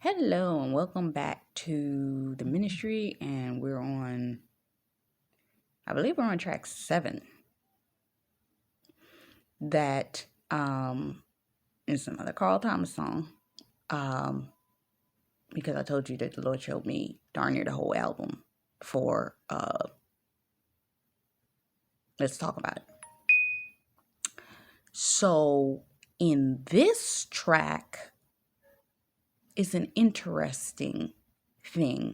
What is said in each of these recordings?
Hello and welcome back to the ministry, and I believe we're on track 7. That is another Carl Thomas song. Because I told you that the Lord showed me darn near the whole album for let's talk about it. So in this track is an interesting thing.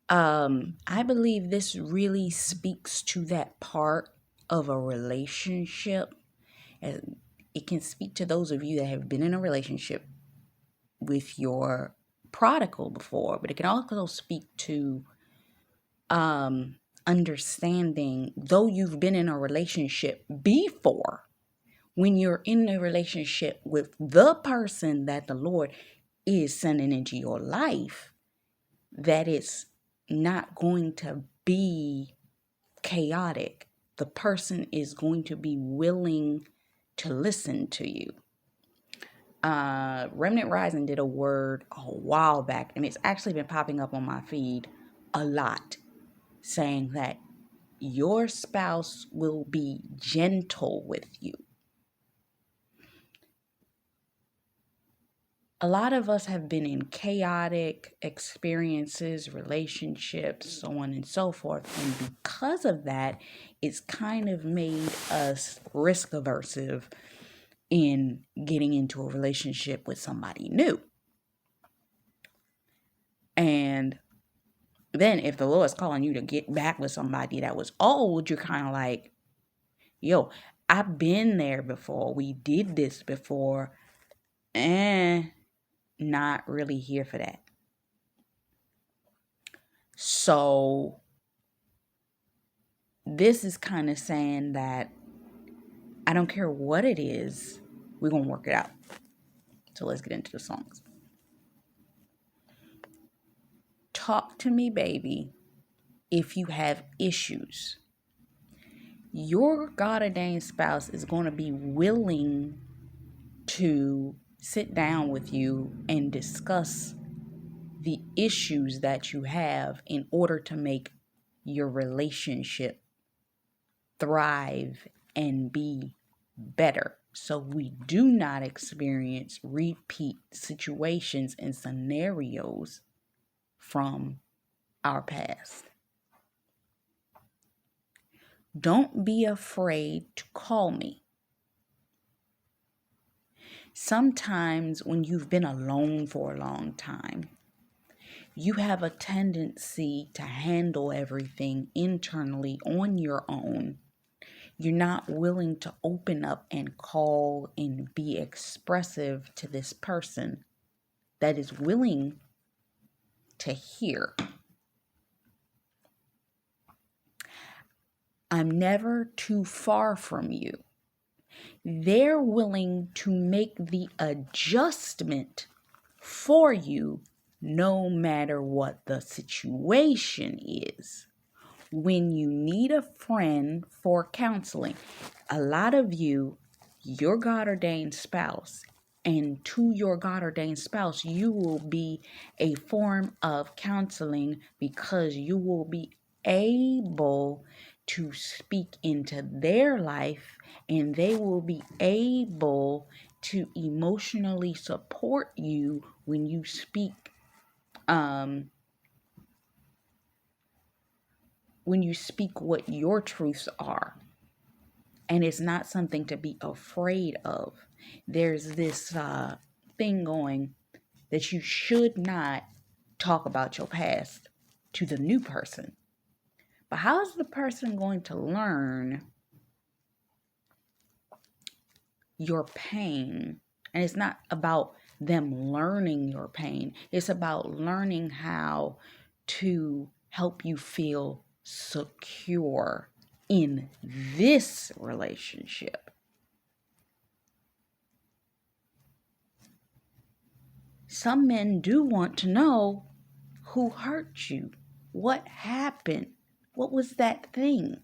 I believe this really speaks to that part of a relationship. And it can speak to those of you that have been in a relationship with your prodigal before, but it can also speak to understanding, though you've been in a relationship before, when you're in a relationship with the person that the Lord is sending into your life, that it's not going to be chaotic. The person is going to be willing to listen to you. Remnant Rising did a word a while back, and it's actually been popping up on my feed a lot, saying that your spouse will be gentle with you. A lot of us have been in chaotic experiences, relationships, so on and so forth. And because of that, it's kind of made us risk aversive in getting into a relationship with somebody new. And then if the Lord's calling you to get back with somebody that was old, you're kind of like, yo, I've been there before. We did this before. Not really here for that. So this is kind of saying that I don't care what it is, we're going to work it out. So let's get into the songs. Talk to me, baby, if you have issues. Your God ordained spouse is going to be willing to sit down with you and discuss the issues that you have in order to make your relationship thrive and be better, so we do not experience repeat situations and scenarios from our past. Don't be afraid to call me. Sometimes when you've been alone for a long time, you have a tendency to handle everything internally on your own. You're not willing to open up and call and be expressive to this person that is willing to hear. I'm never too far from you. They're willing to make the adjustment for you no matter what the situation is. When you need a friend for counseling, a lot of you, your God-ordained spouse, and to your God-ordained spouse, you will be a form of counseling because you will be able to speak into their life, and they will be able to emotionally support you when you speak what your truths are. And it's not something to be afraid of. There's this thing going that you should not talk about your past to the new person. But how is the person going to learn your pain? And it's not about them learning your pain. It's about learning how to help you feel secure in this relationship. Some men do want to know who hurt you, what happened, what was that thing.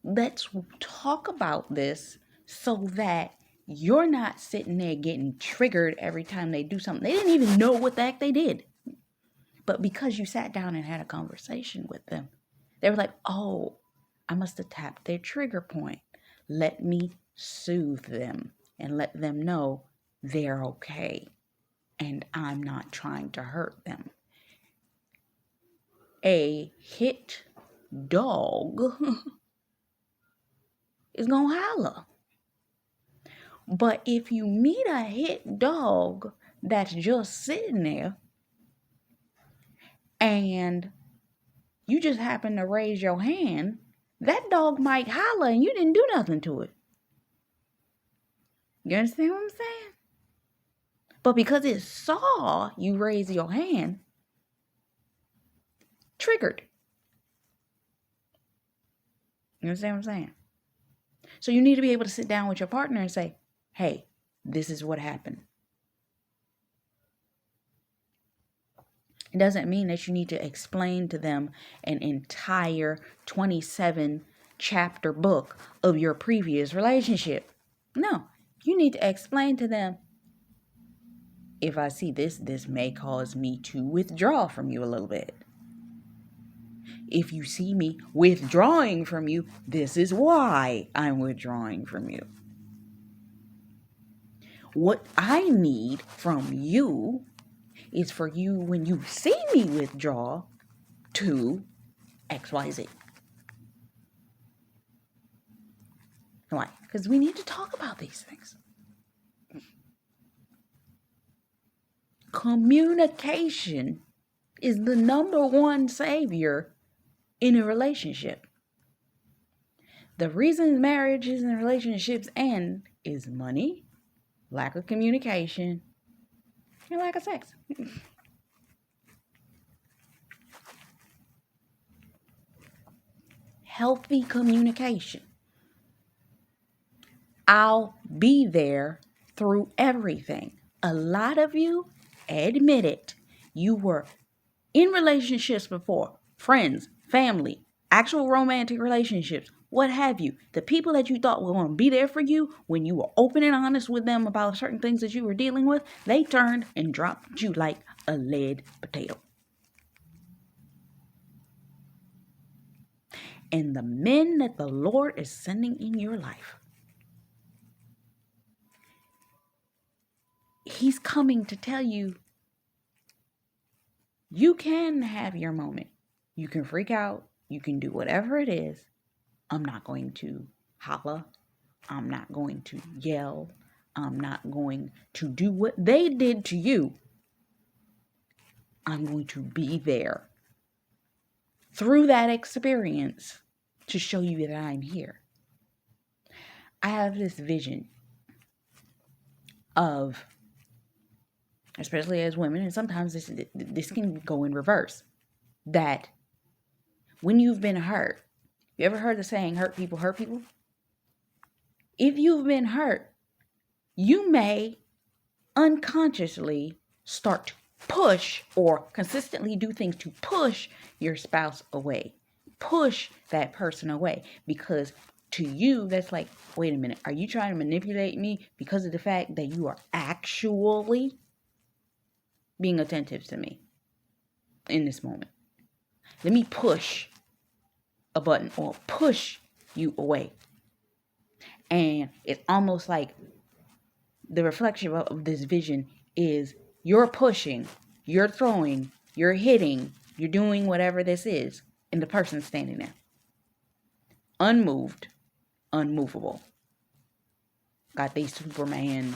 Let's talk about this so that you're not sitting there getting triggered every time they do something. They didn't even know what the heck they did. But because you sat down and had a conversation with them, they were like, oh, I must have tapped their trigger point. Let me soothe them and let them know they're okay and I'm not trying to hurt them. A hit dog is gonna holler. But if you meet a hit dog that's just sitting there and you just happen to raise your hand, that dog might holler and you didn't do nothing to it. You understand what I'm saying? But because it saw you raise your hand, triggered. You understand what I'm saying? So you need to be able to sit down with your partner and say, hey, this is what happened. It doesn't mean that you need to explain to them an entire 27 chapter book of your previous relationship. No, you need to explain to them, if I see this, this may cause me to withdraw from you a little bit. If you see me withdrawing from you, this is why I'm withdrawing from you. What I need from you is for you, when you see me withdraw, to XYZ. Why? Because we need to talk about these things. Communication is the number one savior in a relationship. The reason marriages and relationships end is money, lack of communication, and lack of sex. Healthy communication. I'll be there through everything. A lot of you, admit it, you were in relationships before, friends, family, actual romantic relationships, what have you. The people that you thought were going to be there for you, when you were open and honest with them about certain things that you were dealing with, they turned and dropped you like a lead potato. And the men that the Lord is sending in your life, He's coming to tell you, you can have your moment. You can freak out. You can do whatever it is. I'm not going to holler. I'm not going to yell. I'm not going to do what they did to you. I'm going to be there through that experience to show you that I'm here. I have this vision of, especially as women, and sometimes this can go in reverse, that when you've been hurt, you ever heard the saying, hurt people hurt people? If you've been hurt, you may unconsciously start to push or consistently do things to push your spouse away, push that person away, because to you, that's like, wait a minute, are you trying to manipulate me because of the fact that you are actually being attentive to me in this moment? Let me push a button or push you away. And it's almost like the reflection of this vision is you're pushing, you're throwing, you're hitting, you're doing whatever this is, and the person's standing there. Unmoved, unmovable. Got these Superman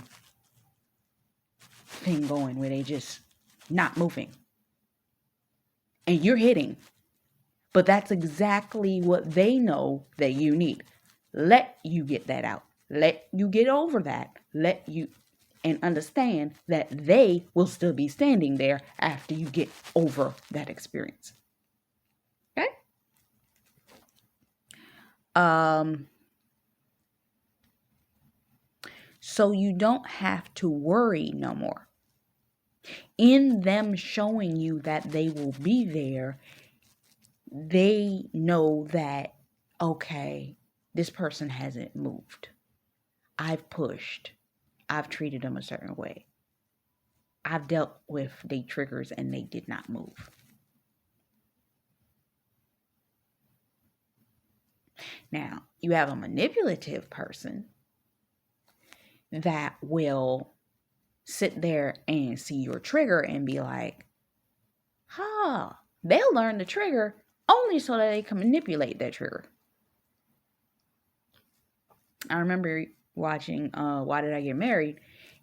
thing going where they just not moving. And you're hitting. But that's exactly what they know that you need. Let you get that out. Let you get over that. Let you and understand that they will still be standing there after you get over that experience. Okay? So you don't have to worry no more. In them showing you that they will be there, they know that, okay, this person hasn't moved. I've pushed. I've treated them a certain way. I've dealt with the triggers and they did not move. Now, you have a manipulative person that will sit there and see your trigger and be like, they'll learn the trigger only so that they can manipulate that trigger. I remember watching Why Did I Get Married?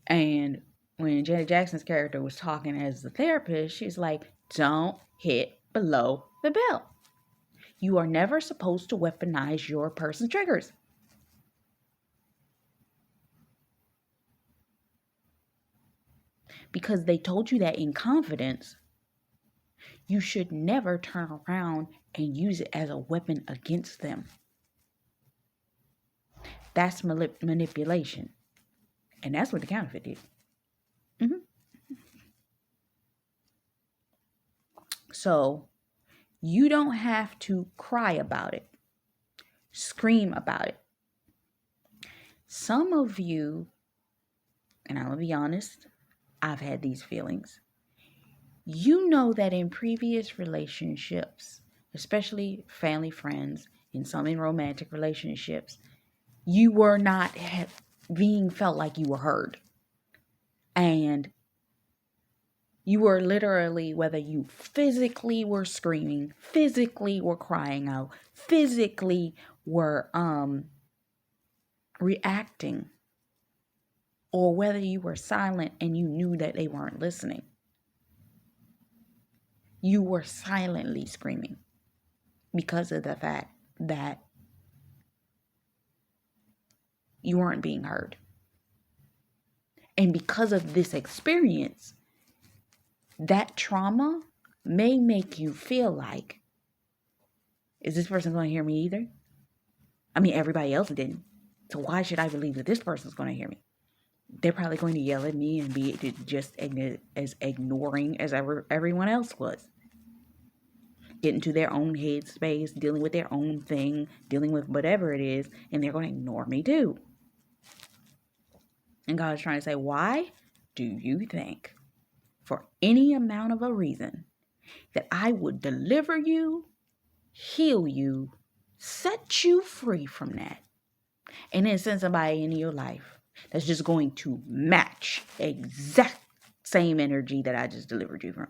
And when Janet Jackson's character was talking as the therapist, she's like, don't hit below the belt. You are never supposed to weaponize your person's triggers. Because they told you that in confidence, you should never turn around and use it as a weapon against them. That's manipulation. And that's what the counterfeit did. So, you don't have to cry about it. Scream about it. Some of you, and I'm going to be honest, I've had these feelings. You know that in previous relationships, especially family, friends, and some in romantic relationships, you were not being felt like you were heard. And you were literally, whether you physically were screaming, physically were crying out, physically were reacting, or whether you were silent and you knew that they weren't listening. You were silently screaming because of the fact that you weren't being heard. And because of this experience, that trauma may make you feel like, is this person going to hear me either? I mean, everybody else didn't. So why should I believe that this person's going to hear me? They're probably going to yell at me and be just as ignoring as everyone else was. Get into their own head space, dealing with their own thing, dealing with whatever it is, and they're going to ignore me too. And God is trying to say, why do you think, for any amount of a reason, that I would deliver you, heal you, set you free from that, and then send somebody into your life that's just going to match exact same energy that I just delivered you from?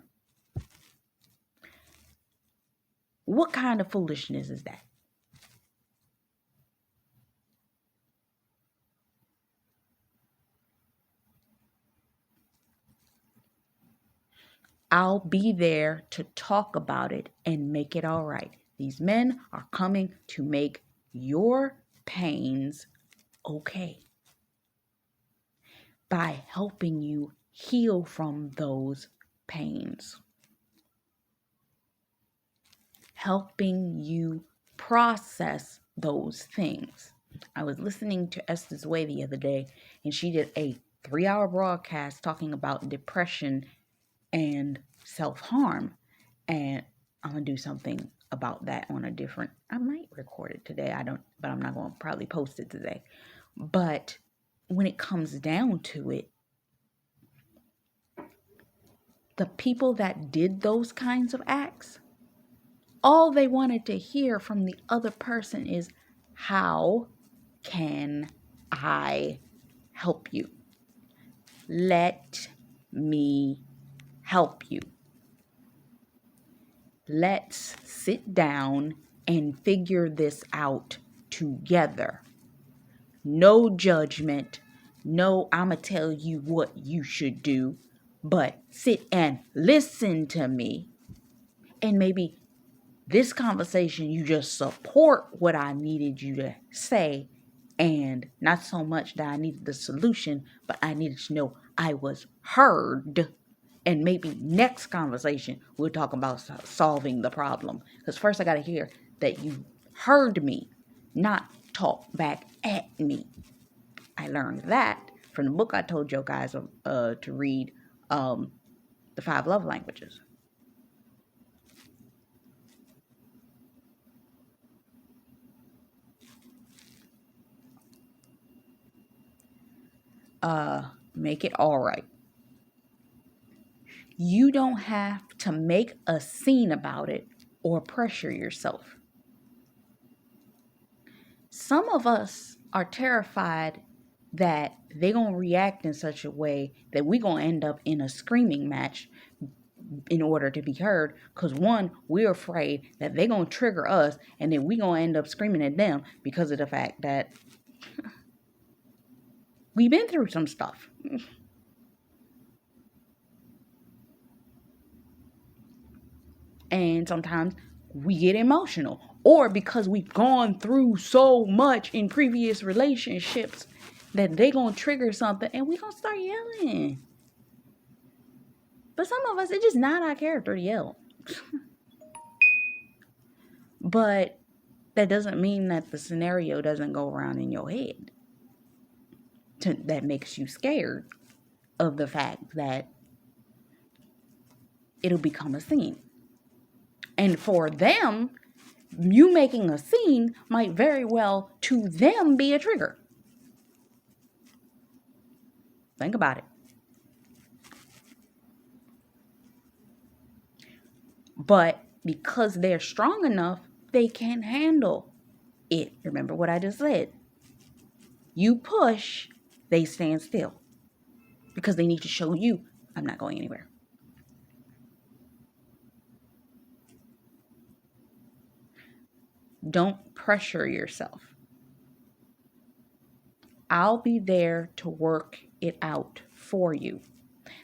What kind of foolishness is that? I'll be there to talk about it and make it all right. These men are coming to make your pains okay by helping you heal from those pains, helping you process those things. I was listening to Esther's Way the other day, and she did a 3-hour broadcast talking about depression and self-harm. And I'm going to do something about that on a different, I might record it today. But I'm not going to probably post it today. But when it comes down to it, the people that did those kinds of acts, all they wanted to hear from the other person is, how can I help you? Let me help you. Let's sit down and figure this out together. No judgment. No, I'm going to tell you what you should do. But sit and listen to me. And maybe this conversation, you just support what I needed you to say. And not so much that I needed the solution, but I needed to know I was heard. And maybe next conversation, we'll talk about solving the problem. Because first I got to hear that you heard me, not talk back at me. I learned that from the book I told you guys to read, The 5 Love Languages. make it all right. You don't have to make a scene about it or pressure yourself. Some of us are terrified that they're going to react in such a way that we're going to end up in a screaming match in order to be heard. Because one, we're afraid that they're going to trigger us and then we're going to end up screaming at them because of the fact that we've been through some stuff. And sometimes we get emotional. Or because we've gone through so much in previous relationships that they're going to trigger something and we're going to start yelling. But some of us, it's just not our character to yell. But that doesn't mean that the scenario doesn't go around in your head. That makes you scared of the fact that it'll become a scene. And for them, you making a scene might very well to them be a trigger. Think about it. But because they're strong enough, they can handle it. Remember what I just said. You push, they stand still. Because they need to show you, I'm not going anywhere. Don't pressure yourself. I'll be there to work it out for you.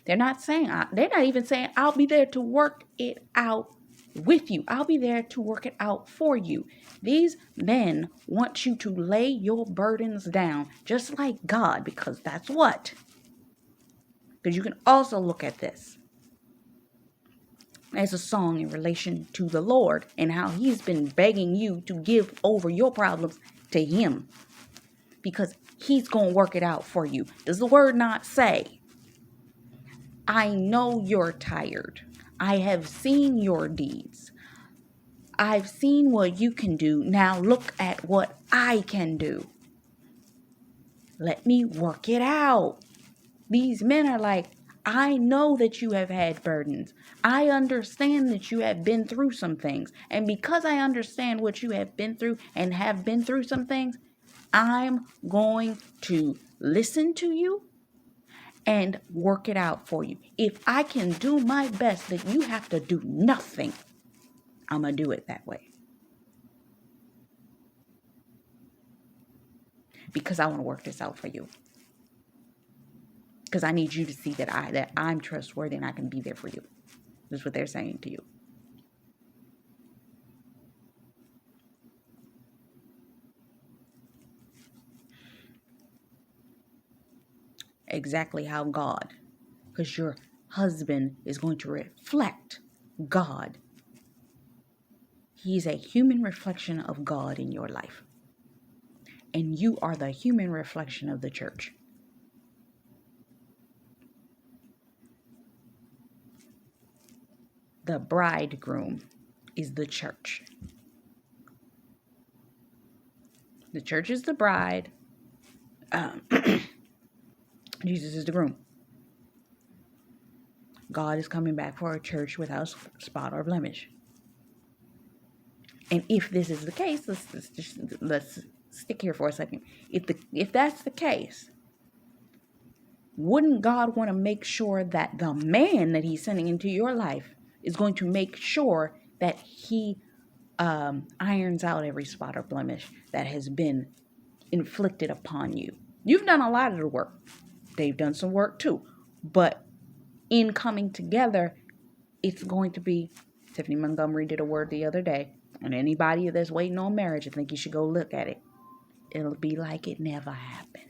They're not even saying, I'll be there to work it out with you. I'll be there to work it out for you. These men want you to lay your burdens down, just like God, because that's what. Because you can also look at this as a song in relation to the Lord and how he's been begging you to give over your problems to him. Because he's going to work it out for you. Does the word not say, I know you're tired. I have seen your deeds. I've seen what you can do. Now look at what I can do. Let me work it out. These men are like, I know that you have had burdens. I understand that you have been through some things. And because I understand what you have been through and have been through some things, I'm going to listen to you and work it out for you. If I can do my best that you have to do nothing, I'm going to do it that way. Because I want to work this out for you. Because I need you to see that I'm trustworthy and I can be there for you. That's what they're saying to you. Exactly how God, because your husband is going to reflect God. He's a human reflection of God in your life. And you are the human reflection of the church. The bridegroom is the church. The church is the bride. Jesus is the groom. God is coming back for a church without spot or blemish. And if this is the case, let's stick here for a second. If that's the case, wouldn't God want to make sure that the man that he's sending into your life is going to make sure that he irons out every spot or blemish that has been inflicted upon you? You've done a lot of the work. They've done some work too. But in coming together, it's going to be, Tiffany Montgomery did a word the other day, and anybody that's waiting on marriage, I think you should go look at it. It'll be like it never happened.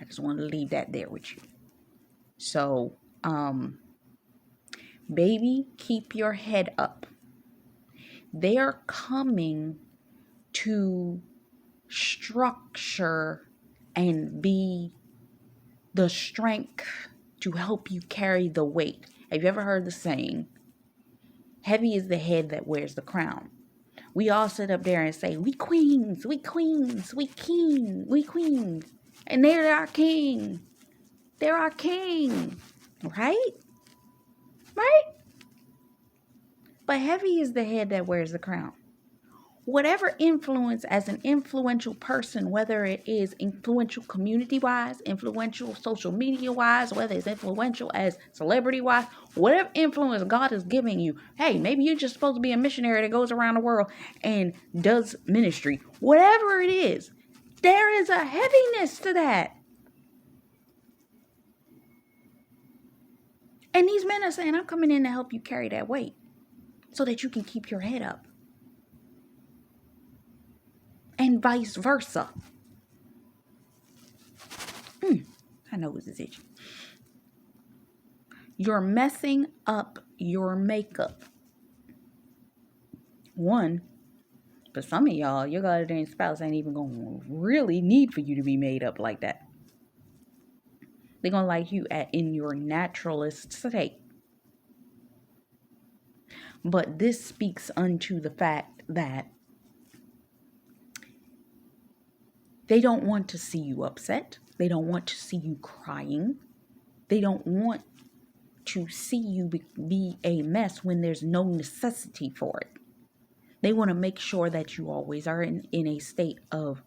I just want to leave that there with you. So, baby, keep your head up. They are coming to structure and be the strength to help you carry the weight. Have you ever heard the saying, heavy is the head that wears the crown? We all sit up there and say, we queens, we queens, we king, we queens. And they're our king. They're our king. Right? Right? But heavy is the head that wears the crown. Whatever influence as an influential person, whether it is influential community-wise, influential social media-wise, whether it's influential as celebrity-wise, whatever influence God is giving you, hey, maybe you're just supposed to be a missionary that goes around the world and does ministry. Whatever it is, there is a heaviness to that. And these men are saying, I'm coming in to help you carry that weight so that you can keep your head up. And vice versa. I know it's itchy. You're messing up your makeup. One, but some of y'all, your goddamn spouse ain't even gonna really need for you to be made up like that. They're gonna like you in your naturalist state. But this speaks unto the fact that they don't want to see you upset. They don't want to see you crying. They don't want to see you be a mess when there's no necessity for it. They want to make sure that you always are in a state of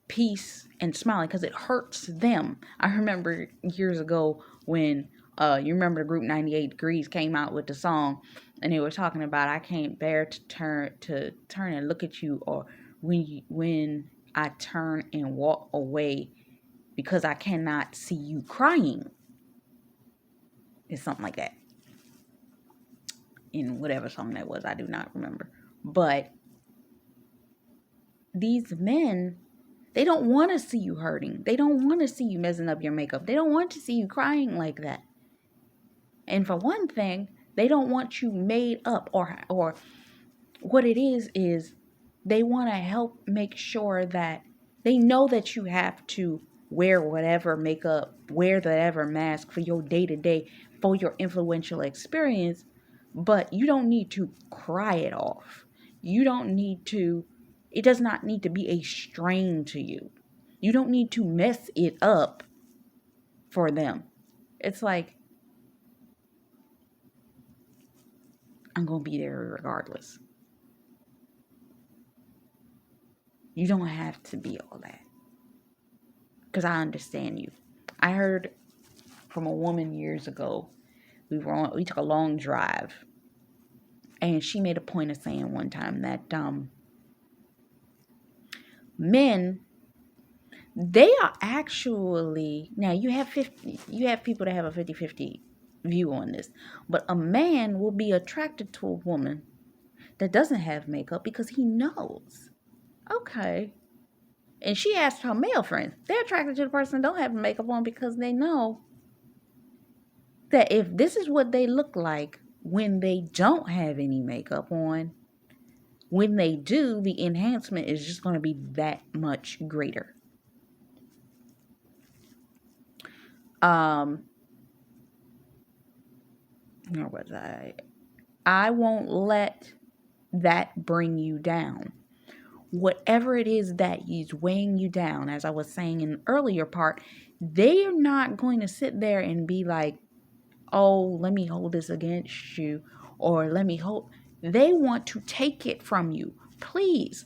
peace and smiling, because it hurts them. I remember years ago when you remember the group 98 Degrees came out with the song, and they were talking about, I can't bear to turn and look at you, or when I turn and walk away because I cannot see you crying. It's something like that. In whatever song that was, I do not remember. But these men, they don't want to see you hurting. They don't want to see you messing up your makeup. They don't want to see you crying like that. And for one thing, they don't want you made up, or what it is they want to help make sure that they know that you have to wear whatever makeup, wear whatever mask for your day-to-day, for your influential experience, but you don't need to cry it off. You don't need to, it does not need to be a strain to you. You don't need to mess it up for them. It's like, I'm going to be there regardless. You don't have to be all that. Because I understand you. I heard from a woman years ago. We took a long drive. And she made a point of saying one time that men, they are actually, now you have people that have a 50-50 view on this, but a man will be attracted to a woman that doesn't have makeup because he knows, okay. And she asked her male friends, they're attracted to the person that don't have makeup on because they know that if this is what they look like when they don't have any makeup on, when they do, the enhancement is just going to be that much greater. Where was I? I won't let that bring you down. Whatever it is that is weighing you down, as I was saying in the earlier part, they are not going to sit there and be like, oh, let me hold this against you, or let me hold. They want to take it from you. Please,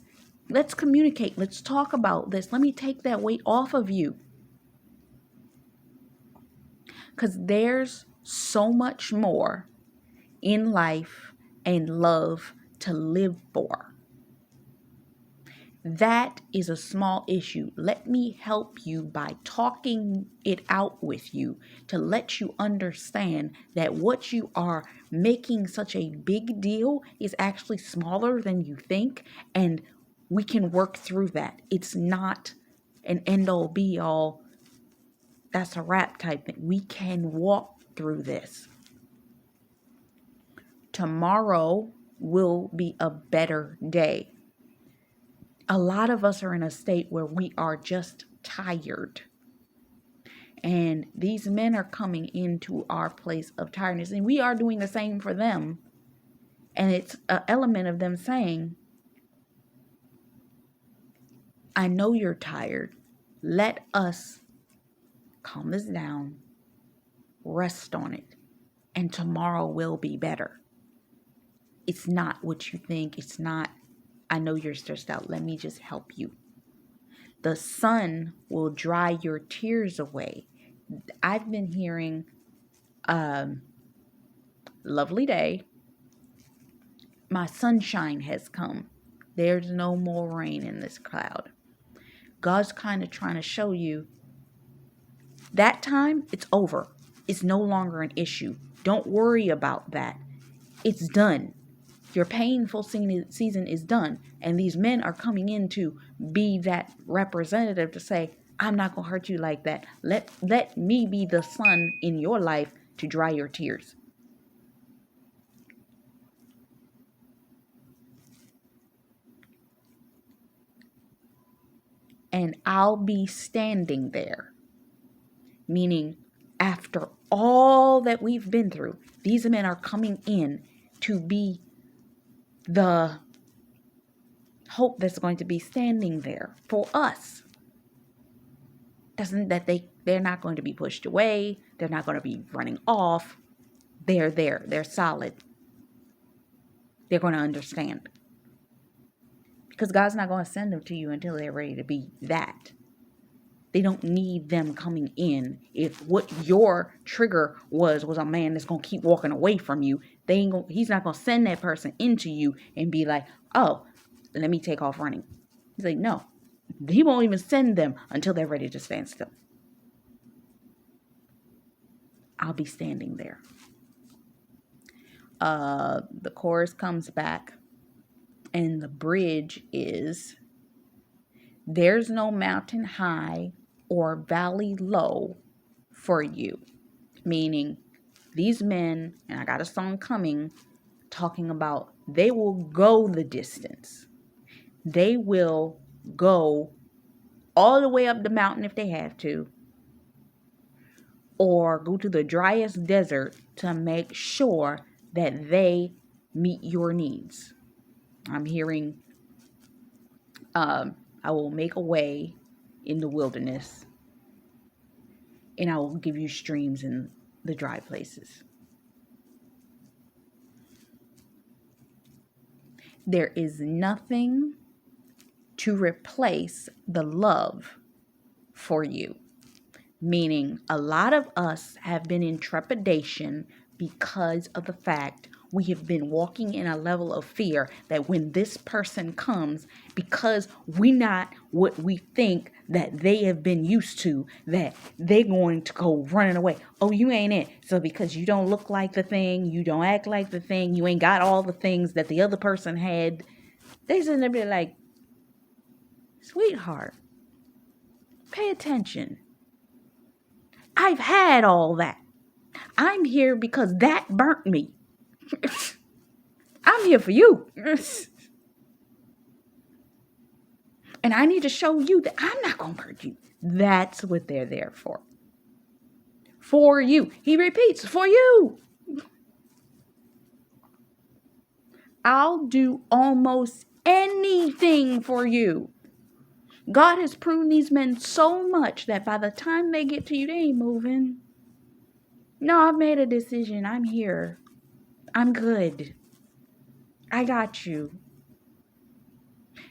let's communicate. Let's talk about this. Let me take that weight off of you. Because there's so much more in life and love to live for. That is a small issue. Let me help you by talking it out with you to let you understand that what you are making such a big deal is actually smaller than you think, and we can work through that. It's not an end-all be-all, that's a wrap type thing. We can walk through this. Tomorrow will be a better day. A lot of us are in a state where we are just tired. And these men are coming into our place of tiredness. And we are doing the same for them. And it's an element of them saying, I know you're tired. Let us calm this down, rest on it, and tomorrow will be better. It's not what you think. It's not, I know you're stressed out. Let me just help you. The sun will dry your tears away. I've been hearing, lovely day. My sunshine has come. There's no more rain in this cloud. God's kind of trying to show you that time, it's over. It's no longer an issue. Don't worry about that. It's done. Your painful season is done. And these men are coming in to be that representative to say, I'm not going to hurt you like that. Let me be the sun in your life to dry your tears. And I'll be standing there. Meaning, after all that we've been through, these men are coming in to be the hope that's going to be standing there for us. Doesn't that they're not going to be pushed away. They're not going to be running off. They're there. They're solid. They're going to understand. Because God's not going to send them to you until they're ready to be that. They don't need them coming in. If what your trigger was a man that's going to keep walking away from you, he's not going to send that person into you and be like, oh, let me take off running. He's like, no. He won't even send them until they're ready to stand still. I'll be standing there. The chorus comes back, and the bridge is, there's no mountain high or valley low for you. Meaning, these men, and I got a song coming, talking about they will go the distance. They will go all the way up the mountain if they have to, or go to the driest desert to make sure that they meet your needs. I'm hearing, I will make a way in the wilderness, and I will give you streams in the dry places. There is nothing to replace the love for you. Meaning, a lot of us have been in trepidation because of the fact we have been walking in a level of fear that when this person comes, because we not what we think that they have been used to, that they're going to go running away. Oh, you ain't it. So because you don't look like the thing, you don't act like the thing, you ain't got all the things that the other person had, they sitting there be like, sweetheart, pay attention. I've had all that. I'm here because that burnt me. I'm here for you. And I need to show you that I'm not going to hurt you. That's what they're there for. For you. He repeats, for you. I'll do almost anything for you. God has pruned these men so much that by the time they get to you, they ain't moving. No, I've made a decision. I'm here. I'm good. I got you.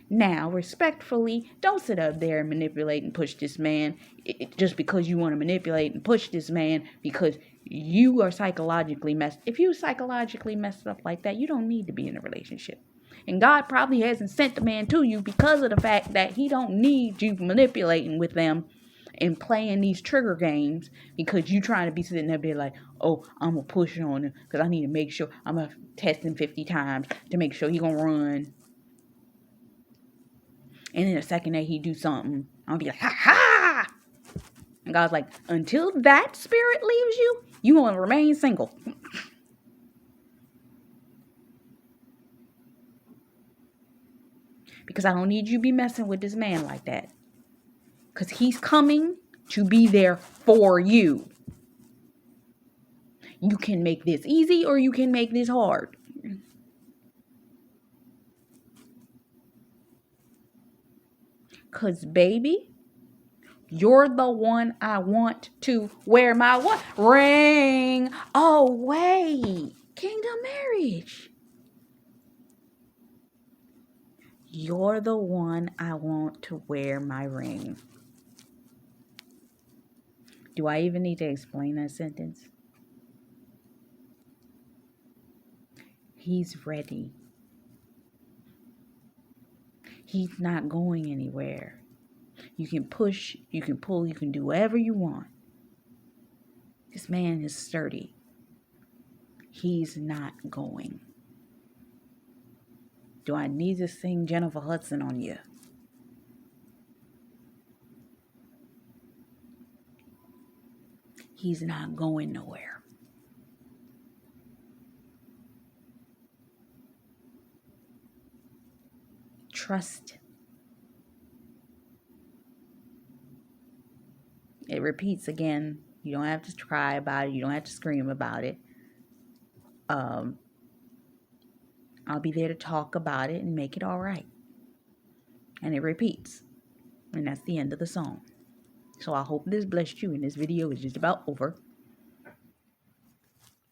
Now, respectfully, don't sit up there and manipulate and push this man just because you want to manipulate and push this man because you are psychologically messed. If you psychologically messed up like that, you don't need to be in a relationship. And God probably hasn't sent the man to you because of the fact that he don't need you manipulating with them and playing these trigger games because you trying to be sitting there like, oh, I'm going to push on him because I need to make sure I'm going to test him 50 times to make sure he going to run. And then the second that he do something, I'll be like, ha ha! And God's like, until that spirit leaves you, you want to remain single. Because I don't need you to be messing with this man like that. Because he's coming to be there for you. You can make this easy or you can make this hard. 'Cause baby, you're the one I want to wear my what? Ring. Oh, wait. Kingdom marriage. You're the one I want to wear my ring. Do I even need to explain that sentence? He's ready. He's not going anywhere. You can push, you can pull, you can do whatever you want. This man is sturdy. He's not going. Do I need to sing Jennifer Hudson on you? He's not going nowhere. Trust. It repeats again. You don't have to cry about it. You don't have to scream about it. I'll be there to talk about it and make it all right. And it repeats. And that's the end of the song. So I hope this blessed you, and this video is just about over.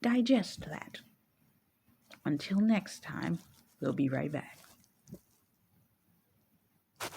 Digest that. Until next time, we'll be right back.